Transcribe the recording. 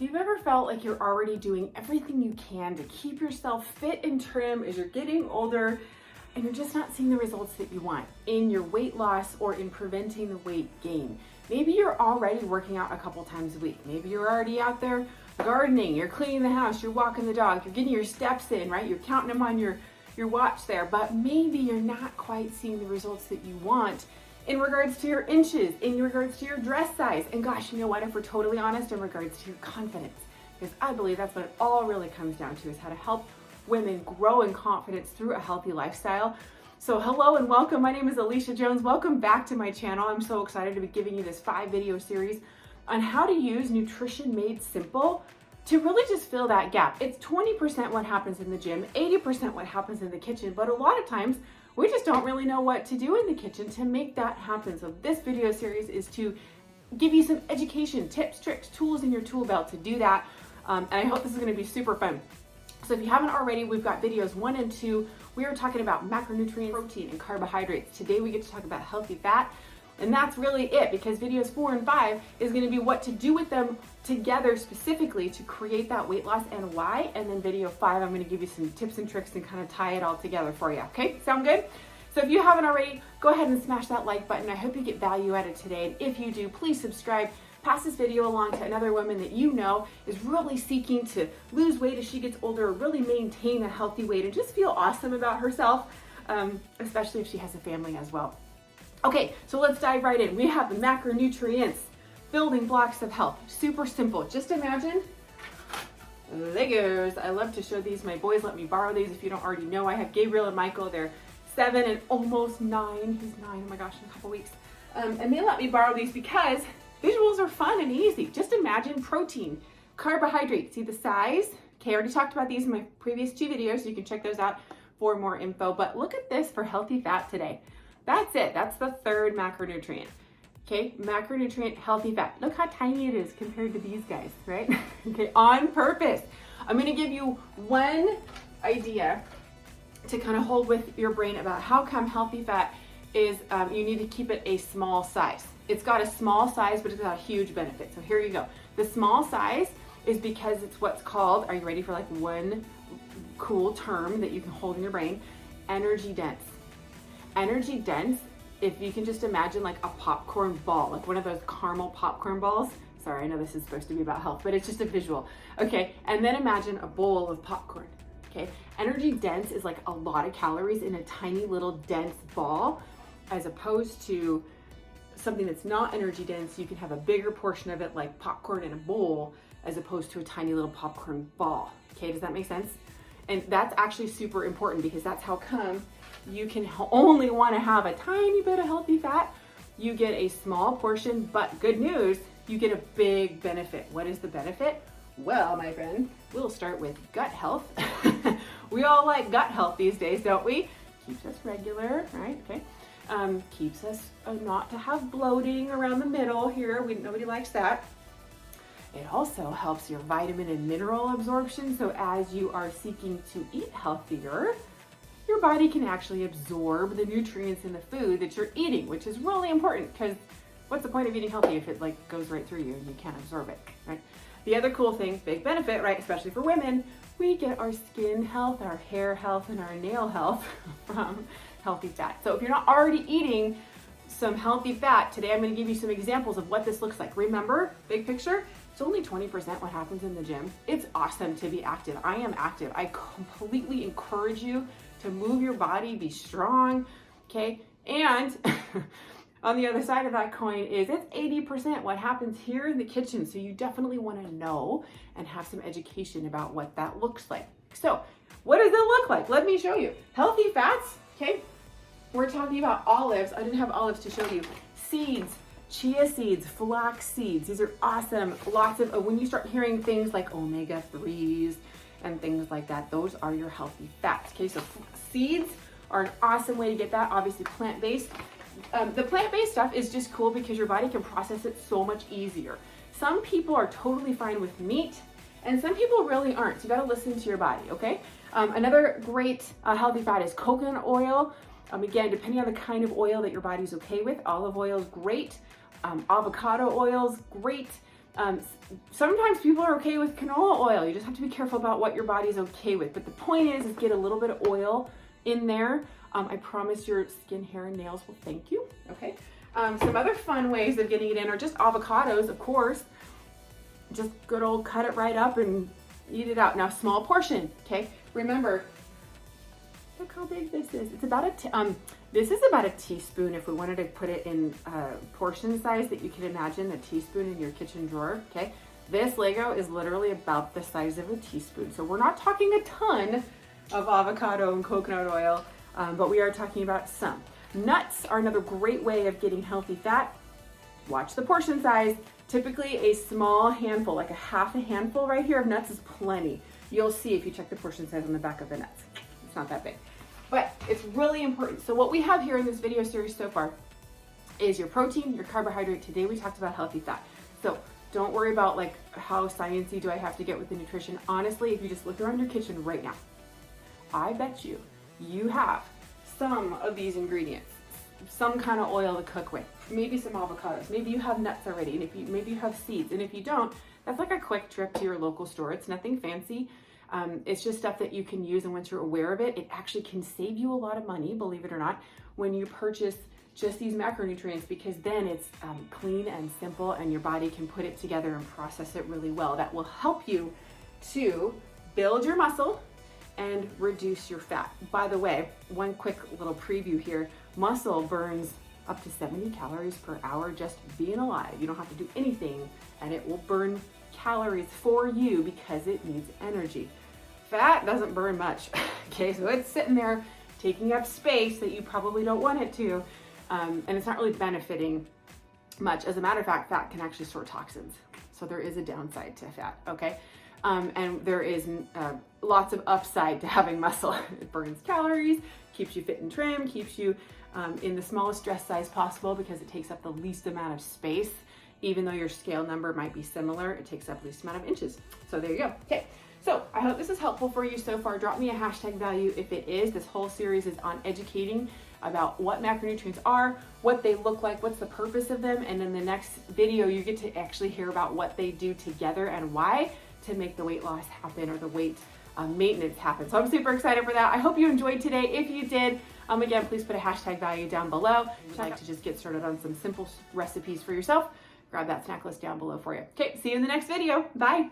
you've ever felt like you're already doing everything you can to keep yourself fit and trim as you're getting older and you're just not seeing the results that you want in your weight loss or in preventing the weight gain. Maybe you're already working out a couple times a week. Maybe you're already out there gardening, you're cleaning the house, you're walking the dog, you're getting your steps in, right? You're counting them on your watch there, but maybe you're not quite seeing the results that you want in regards to your inches, in regards to your dress size, and gosh, you know what, if we're totally honest, in regards to your confidence, because I believe that's what it all really comes down to, is how to help women grow in confidence through a healthy lifestyle. So hello and welcome. My name is Alicia Jones. Welcome back to my channel. I'm so excited to be giving you this 5-video series on how to use nutrition made simple to really just fill that gap. It's 20% what happens in the gym, 80% what happens in the kitchen, but a lot of times we just don't really know what to do in the kitchen to make that happen. So this video series is to give you some education, tips, tricks, tools in your tool belt to do that. And I hope this is gonna be super fun. So if you haven't already, we've got videos 1 and 2. We are talking about macronutrients, protein, and carbohydrates. Today we get to talk about healthy fat. And that's really it, because videos 4 and 5 is going to be what to do with them together specifically to create that weight loss and why. And then video 5, I'm going to give you some tips and tricks and kind of tie it all together for you. Okay, sound good? So if you haven't already, go ahead and smash that like button. I hope you get value out of today. And if you do, please subscribe. Pass this video along to another woman that you know is really seeking to lose weight as she gets older, really maintain a healthy weight, and just feel awesome about herself, especially if she has a family as well. Okay, so let's dive right in. We have the macronutrients, building blocks of health. Super simple. Just imagine Legos. I love to show these. My boys let me borrow these. If you don't already know, I have Gabriel and Michael. They're 7 and almost 9. He's 9, oh my gosh, in a couple weeks. And they let me borrow these because visuals are fun and easy. Just imagine protein, carbohydrates. See the size? Okay, I already talked about these in my previous 2 videos, so you can check those out for more info. But look at this for healthy fat today. That's it. That's the 3rd macronutrient. Okay, macronutrient healthy fat. Look how tiny it is compared to these guys, right? Okay, on purpose. I'm going to give you one idea to kind of hold with your brain about how come healthy fat is, you need to keep it a small size. It's got a small size, but it's got a huge benefit. So here you go. The small size is because it's what's called, are you ready for like one cool term that you can hold in your brain? Energy dense. Energy dense, if you can just imagine like a popcorn ball, like one of those caramel popcorn balls. Sorry, I know this is supposed to be about health, but it's just a visual. Okay, and then imagine a bowl of popcorn. Okay, energy dense is like a lot of calories in a tiny little dense ball, as opposed to something that's not energy dense. You can have a bigger portion of it like popcorn in a bowl, as opposed to a tiny little popcorn ball. Okay, does that make sense? And that's actually super important, because that's how come you can only want to have a tiny bit of healthy fat. You get a small portion, but good news, you get a big benefit. What is the benefit? Well, my friend, we'll start with gut health. We all like gut health these days, don't we? Keeps us regular, right? Okay. Keeps us not to have bloating around the middle here. Nobody likes that. It also helps your vitamin and mineral absorption. So as you are seeking to eat healthier, your body can actually absorb the nutrients in the food that you're eating, which is really important, because what's the point of eating healthy if it like goes right through you and you can't absorb it, right? The other cool thing, big benefit, right, especially for women, we get our skin health, our hair health, and our nail health from healthy fat. So if you're not already eating some healthy fat, today I'm going to give you some examples of what this looks like. Remember, big picture, it's only 20% what happens in the gym. It's awesome to be active. I am active. I completely encourage you to move your body, be strong, okay? And on the other side of that coin is it's 80% what happens here in the kitchen. So you definitely want to know and have some education about what that looks like. So what does it look like? Let me show you. Healthy fats, okay? We're talking about olives. I didn't have olives to show you. Seeds, chia seeds, flax seeds. These are awesome. Lots of, when you start hearing things like omega-3s and things like that, those are your healthy fats. Okay, so seeds are an awesome way to get that. Obviously plant-based. The plant-based stuff is just cool because your body can process it so much easier. Some people are totally fine with meat, and some people really aren't. So you gotta listen to your body, okay? Another great healthy fat is coconut oil. Again, depending on the kind of oil that your body's okay with, olive oil is great. Avocado oil is great. Sometimes people are okay with canola oil. You just have to be careful about what your body's okay with. But the point is get a little bit of oil in there. I promise your skin, hair, and nails will thank you. Okay. Some other fun ways of getting it in are just avocados, of course. Just good old cut it right up and eat it out. Now, small portion, okay? Remember, look how big this is. It's about this is about a teaspoon if we wanted to put it in portion size that you can imagine, a teaspoon in your kitchen drawer, okay? This Lego is literally about the size of a teaspoon. So we're not talking a ton of avocado and coconut oil, but we are talking about some. Nuts are another great way of getting healthy fat. Watch the portion size. Typically a small handful, like a half a handful right here of nuts is plenty. You'll see if you check the portion size on the back of the nuts. It's not that big, but it's really important. So what we have here in this video series so far is your protein, your carbohydrate. Today we talked about healthy fat. So don't worry about like how sciencey do I have to get with the nutrition. Honestly, if you just look around your kitchen right now, I bet you have some of these ingredients, some kind of oil to cook with, maybe some avocados, maybe you have nuts already, and maybe you have seeds, and if you don't, that's like a quick trip to your local store. It's nothing fancy. It's just stuff that you can use, and once you're aware of it, it actually can save you a lot of money, believe it or not, when you purchase just these macronutrients, because then it's clean and simple, and your body can put it together and process it really well. That will help you to build your muscle and reduce your fat. By the way, one quick little preview here, muscle burns up to 70 calories per hour just being alive. You don't have to do anything, and it will burn calories for you because it needs energy. Fat doesn't burn much, okay? So it's sitting there taking up space that you probably don't want it to, and it's not really benefiting much. As a matter of fact, fat can actually store toxins. So there is a downside to fat, okay? And there is lots of upside to having muscle. It burns calories, keeps you fit and trim, keeps you in the smallest dress size possible because it takes up the least amount of space. Even though your scale number might be similar, it takes up the least amount of inches. So there you go. Okay, so I hope this is helpful for you so far. Drop me a hashtag value if it is. This whole series is on educating about what macronutrients are, what they look like, what's the purpose of them, and in the next video, you get to actually hear about what they do together and why to make the weight loss happen or the weight maintenance happen. So I'm super excited for that. I hope you enjoyed today. If you did, again, please put a hashtag value down below. If you'd like to just get started on some simple recipes for yourself, grab that snack list down below for you. Okay, see you in the next video. Bye.